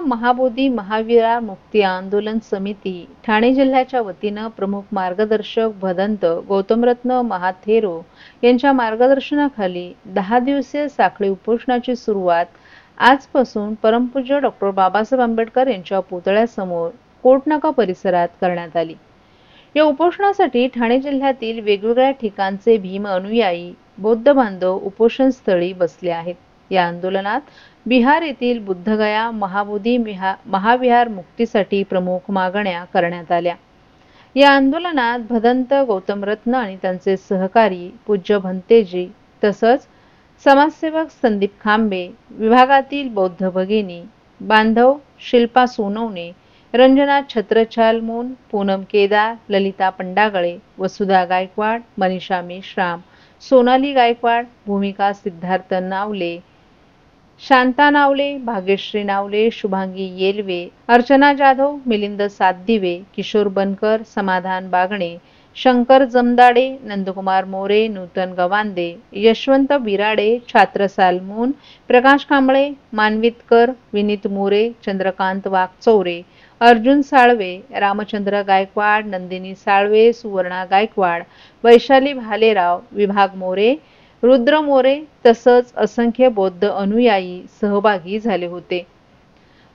महाबोधी महावीरा मुक्ती आंदोलन समिती ठाणे जिल्ह्याच्या वतीनं प्रमुख मार्गदर्शक भदंत गौतमरत्न महाथेरो यांच्या मार्गदर्शनाखाली 10 दिवसीय साखळी उपोषणाची सुरुवात आजपासून परमपूज्य डॉ. बाबासाहेब आंबेडकर यांच्या पुतळ्यासमोर कोटनाका परिसरात करण्यात आली। या उपोषणासाठी ठाणे जिल्ह्यातील वेगवेगळ्या ठिकाणचे भीम अनुयायी बौद्ध बांधव उपोषण स्थळी बसले आहेत। या आंदोलनात बिहार येथील बुद्धगया महाबोधी महाविहार मुक्तीसाठी प्रमुख मागण्या करण्यात आल्या। या आंदोलनात भदंत गौतमरत्न आणि त्यांचे सहकारी पूज्य भंतेजी तसंच समाजसेवक संदीप खांबे, विभागातील बौद्ध भगिनी बांधव शिल्पा सोनवणे, रंजना छत्रछालमोन, पूनम केदार, ललिता पंडागळे, वसुधा गायकवाड, मनीषा मेश्राम, सोनाली गायकवाड, भूमिका सिद्धार्थ नावले, शांता नावले, भाग्यश्री नावले, शुभांगी येलवे, अर्चना जाधव, मिलिंद सातदिवे, किशोर बनकर, समाधान बागणे, शंकर जमदाडे, नंदकुमार मोरे, नूतन गवांदे, यशवंत बिराडे, छात्र सालमोन, प्रकाश कांबळे, मानवितकर, विनीत मोरे, चंद्रकांत वाघचौरे, अर्जुन साळवे, रामचंद्र गायकवाड, नंदिनी साळवे, सुवर्णा गायकवाड, वैशाली भालेराव, विभाग मोरे, रुद्र मोरे तसंच असंख्य बौद्ध अनुयायी सहभागी झाले होते।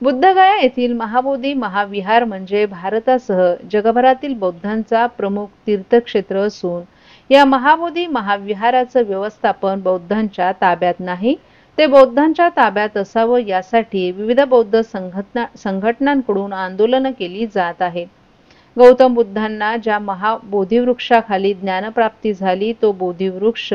बुद्धगया येथील महाबोधी महाविहार म्हणजे भारतासह जगभरातील बौद्धांचा प्रमुख तीर्थक्षेत्र असून या महाबोधी महाविहाराचं व्यवस्थापन बौद्धांच्या ताब्यात नाही, ते बौद्धांच्या ताब्यात असावं यासाठी विविध बौद्ध संघटनांकडून आंदोलनं केली जात आहेत। गौतम बुद्धांना ज्या महाबोधिवृक्षाखाली ज्ञानप्राप्ती झाली तो बोधिवृक्ष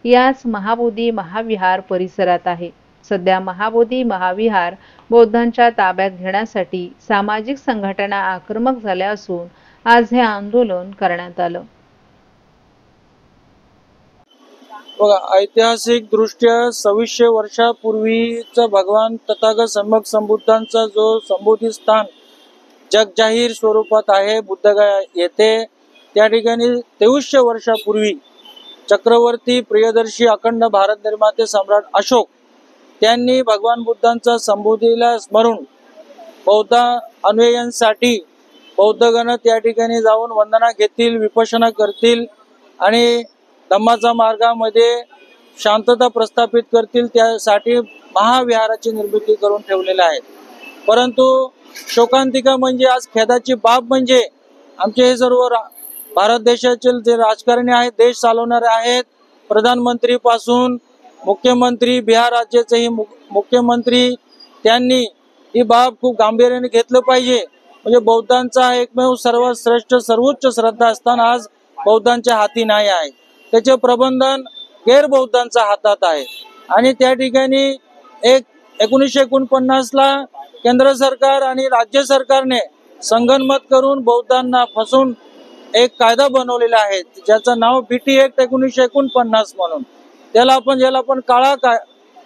याच महाबोधी महाविहार परिसरात आहे। सध्या महाबोधी महाविहार बौद्धांच्या ताब्यात घेण्यासाठी सामाजिक संघटना आक्रमक झाल्या असून आज हे आंदोलन करण्यात आलं। बघा, ऐतिहासिक दृष्ट्या 2600 वर्षापूर्वीचा भगवान तथागत सम्यक संबुद्धांचा जो संबोधी स्थान जगजाहीर स्वरूपात आहे बुद्धगया येथे, त्या ठिकाणी 2300 वर्षापूर्वी चक्रवर्ती प्रियदर्शी अखंड भारत निर्माते सम्राट अशोक त्यांनी भगवान बुद्धांचा संबोधीला स्मरून बौद्ध अनुयायांसाठी बौद्धगण त्या ठिकाणी जाऊन वंदना घेतील, विपश्यना करतील आणि धम्माच्या मार्गामध्ये शांतता प्रस्थापित करतील, त्यासाठी महाविहाराची निर्मिती करून ठेवलेली आहे। परंतु शोकांतिका म्हणजे आज खेदाची बाब म्हणजे आमचे हे सर्व भारत देशाचे जे राजकारणी आहेत, देश चालवणारे आहेत, प्रधानमंत्री पासून मुख्यमंत्री, बिहार राज्याचेही मुख्यमंत्री, त्यांनी ही बाब खूप गांभीर्याने घेतलं पाहिजे। म्हणजे बौद्धांचा एकमेव सर्वश्रेष्ठ सर्वोच्च श्रद्धा असताना आज बौद्धांच्या हाती नाही आहे, त्याचे प्रबंधन गैरबौद्धांच्या हातात आहे। आणि त्या ठिकाणी 1949 ला केंद्र सरकार आणि राज्य सरकारने संगनमत करून बौद्धांना फसवून एक कायदा बनवलेला आहे, ज्याचं नाव बीटी ऍक्ट 1949 म्हणून, ज्याला आपण काळा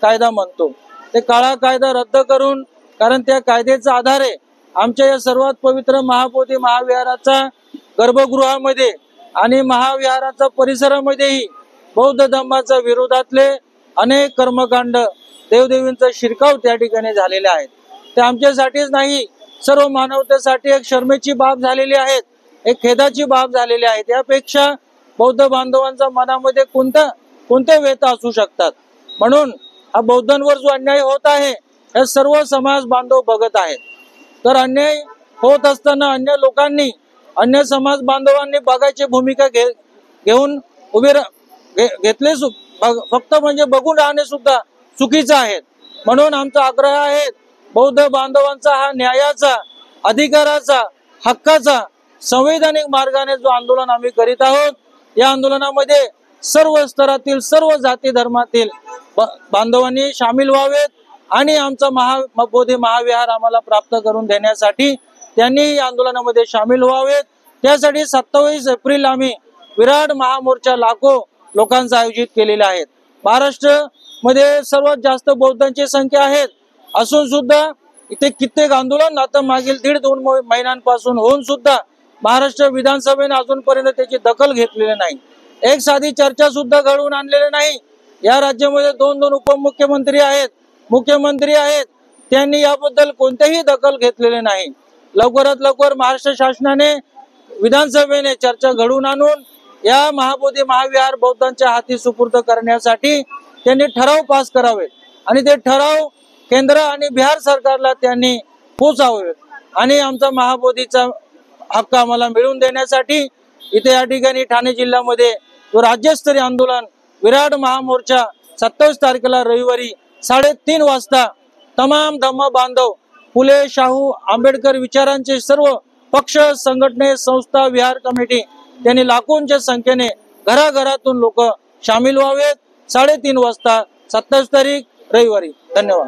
कायदा म्हणतो। ते काळा कायदा रद्द करून, कारण त्या कायद्याच्या आधारे आमच्या या सर्वात पवित्र महाबोधी महाविहाराचा गर्भगृहामध्ये आणि महाविहाराच्या परिसरामध्येही बौद्ध धर्माच्या विरोधातले अनेक कर्मकांड, देवदेवींचा शिरकाव त्या ठिकाणी झालेले आहेत। ते आमच्यासाठीच नाही, सर्व मानवतेसाठी एक शर्मेची बाब झालेली आहे, एक खेदाची बाब झालेली आहे। त्यापेक्षा बौद्ध बांधवांच्या मनामध्ये कोणते व्यथा असू शकतात। म्हणून हा बौद्धांवर जो अन्याय होत आहे हे सर्व समाज बांधव बघत आहेत। तर अन्याय होत असताना अन्य लोकांनी, अन्य समाज बांधवांनी बघायची भूमिका घेऊन घेतले, फक्त म्हणजे बघून राहणे सुद्धा चुकीचं आहे। म्हणून आमचा आग्रह आहे, बौद्ध बांधवांचा हा न्यायाचा, अधिकाराचा, हक्काचा संवैधानिक मार्गाने जो आंदोलन आम्ही करीत आहोत, या आंदोलनामध्ये सर्व स्तरातील, सर्व जाती धर्मातील बांधवांनी सामील व्हावेत आणि आमचा महाबोधी महाविहार आम्हाला प्राप्त करून देण्यासाठी त्यांनी या आंदोलनामध्ये सामील व्हावेत। त्यासाठी 27 एप्रिल आम्ही विराट महामोर्चा लाखो लोकांचा आयोजित केलेला आहे। महाराष्ट्र मध्ये सर्वात जास्त बौद्धांची संख्या आहे असून सुद्धा इथे कित्येक आंदोलन आता मागील 1.5-2 महिन्यांपासून होऊन सुद्धा महाराष्ट्र विधानसभेने अजूनपर्यंत त्याची दखल घेतलेली नाही, एक साधी चर्चा सुद्धा घडवून आणलेली नाही। या राज्यामध्ये 2 उपमुख्यमंत्री आहेत, मुख्यमंत्री आहेत, त्यांनी याबद्दल कोणतेही दखल घेतलेले नाही। लवकरात लवकर महाराष्ट्र शासनाने विधानसभेने चर्चा घडवून आणून या महाबोधी महाविहार बौद्धांच्या हाती सुपूर्द करण्यासाठी त्यांनी ठराव पास करावे आणि ते ठराव केंद्र आणि बिहार सरकारला त्यांनी पोचावे आणि आमचा महाबोधीचा हक्क आम्हाला मिळवून देण्यासाठी इथे या ठिकाणी ठाणे जिल्ह्यामध्ये राज्यस्तरीय आंदोलन विराट महामोर्चा 27 तारखेला रविवारी 3:30 वाजता तमाम धम्म बांधव फुले शाहू आंबेडकर विचारांचे सर्व पक्ष संघटने संस्था विहार कमिटी त्यांनी लाखोंच्या संख्येने घराघरातून लोक सामील व्हावेत। 3:30 वाजता 27 तारीख रविवारी। धन्यवाद।